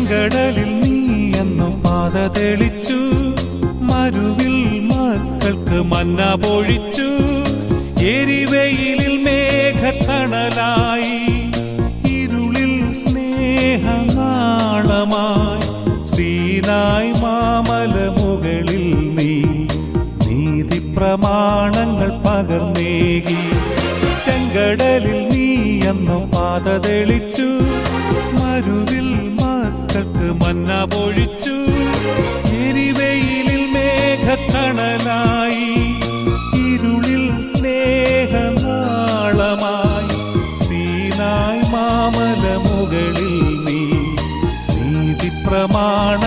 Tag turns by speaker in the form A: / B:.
A: ചെങ്കടലിൽ നീ എന്നു പാത തെളിച്ചു, മരുവിൽ മക്കൾക്ക് മന്ന പൊഴിച്ചു. എരിവെയിലിൽ മേഘത്തണലായി, ഇരുളിൽ സ്നേഹനാളമായി. സീനായ് മാമല മുകളിൽ നീ നീതി പ്രമാണങ്ങൾ പകർന്നേകി. ചെങ്കടലിൽ നീ എന്നു പാത തെളിച്ചു, മരുവിൽ മക്കൾക്ക് മന്ന പൊഴിച്ചു. എരിവെയിലിൽ മേഘത്തണലായി, ഇരുളിൽ സ്നേഹനാളമായി. സീനായ് മാമല മുകളിൽ നീ നീതി പ്രമാണ